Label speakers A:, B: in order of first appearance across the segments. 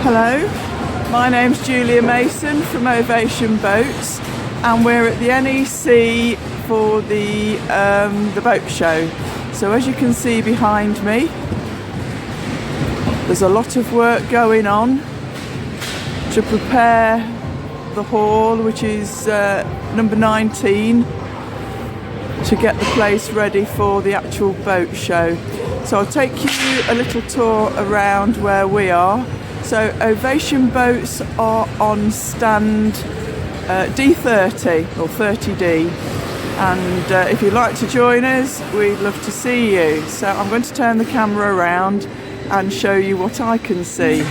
A: Hello, my name's Julia Mason from Ovation Boats, and we're at the NEC for the boat show. So as you can see behind me, there's a lot of work going on to prepare the hall, which is number 19, to get the place ready for the actual boat show. So I'll take you a little tour around where we are. So Ovation Boats are on stand D30 or 30D, and if you'd like to join us, we'd love to see you. So I'm going to turn the camera around and show you what I can see.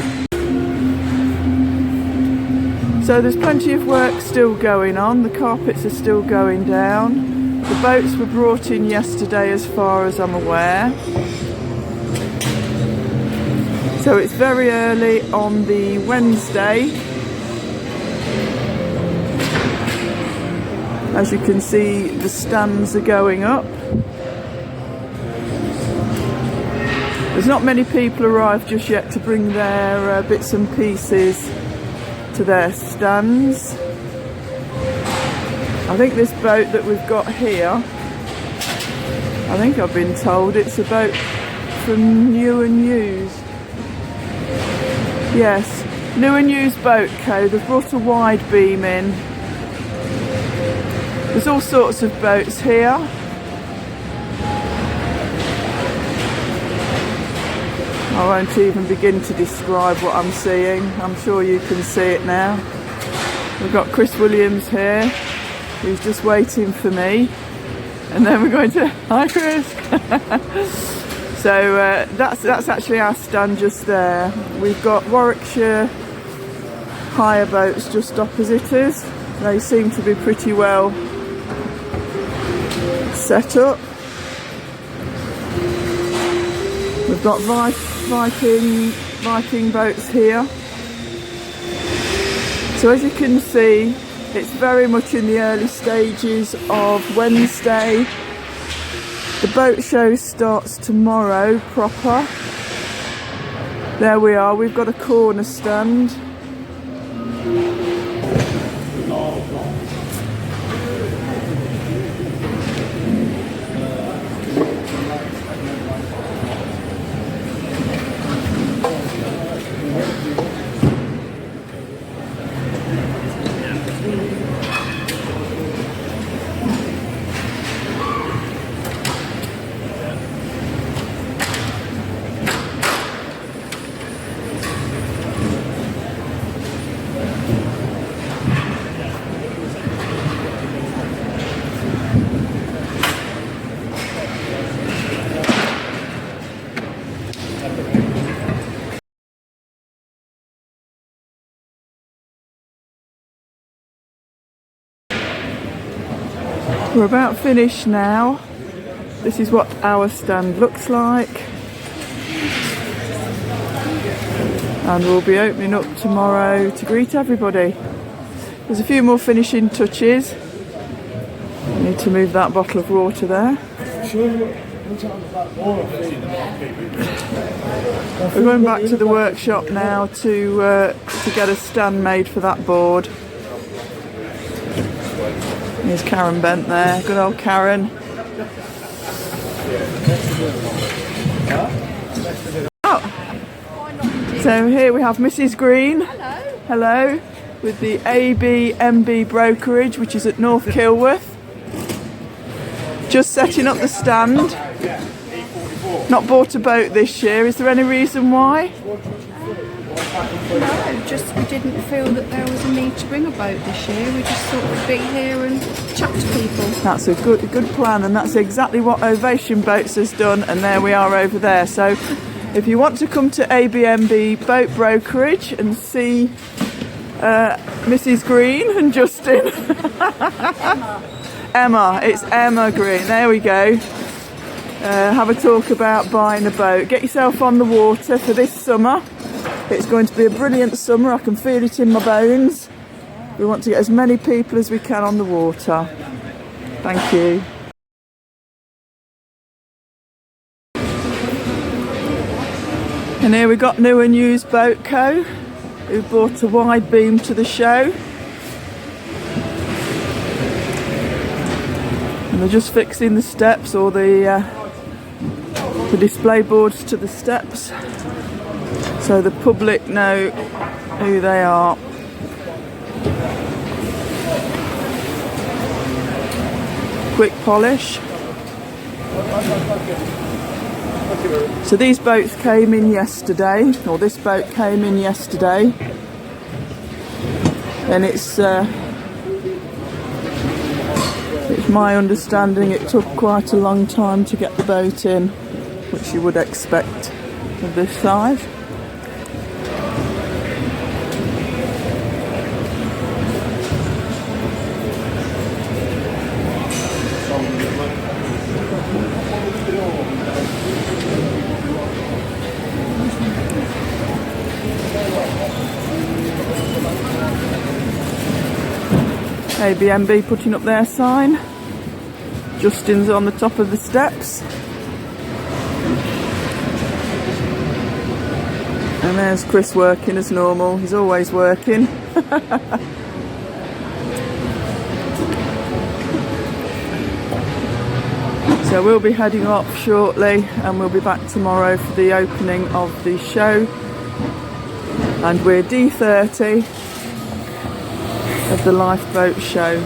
A: So there's plenty of work still going on. The carpets are still going down. The boats were brought in yesterday as far as I'm aware. So it's very early on the Wednesday. As you can see, the stands are going up. There's not many people arrived just yet to bring their bits and pieces to their stands. I think this boat that we've got here, I think I've been told it's a boat from New and Used. Yes, New and Used Boat Co. They've brought a wide beam in. There's all sorts of boats here. I won't even begin to describe what I'm seeing. I'm sure you can see it now. We've got Chris Williams here, who's just waiting for me. And then we're going to... Hi Chris! So that's actually our stand just there. We've got Warwickshire hire boats just opposite us. They seem to be pretty well set up. We've got Viking boats here. So as you can see, it's very much in the early stages of Wednesday. The boat show starts tomorrow proper. There we are, we've got a corner stand. We're about finished now. This is what our stand looks like. And we'll be opening up tomorrow to greet everybody. There's a few more finishing touches. I need to move that bottle of water there. We're going back to the workshop now to get a stand made for that board. Here's Karen Bent there, good old Karen. Oh. So here we have Mrs. Green. Hello. Hello, with the ABNB brokerage, which is at North Kilworth. Just setting up the stand. Not bought a boat this year. Is there any reason why?
B: No, just we didn't feel that there was a need to bring a boat this year. We just thought we'd be here and chat to people.
A: That's a good plan, and that's exactly what Ovation Boats has done, and there we are over there. So if you want to come to ABNB Boat Brokerage and see Mrs. Green and Justin. Emma, it's Emma Green, there we go. Have a talk about buying a boat. Get yourself on the water for this summer. It's going to be a brilliant summer, I can feel it in my bones. We want to get as many people as we can on the water. Thank you. And here we got New and Used Boat Co. who brought a wide beam to the show. And they're just fixing the steps, or the display boards to the steps, so the public know who they are. Quick polish. So these boats came in yesterday, or this boat came in yesterday, and it's my understanding it took quite a long time to get the boat in, which you would expect of this size. ABNB putting up their sign. Justin's on the top of the steps. And there's Chris working as normal. He's always working. So we'll be heading off shortly, and we'll be back tomorrow for the opening of the show. And we're D30 of the lifeboat show.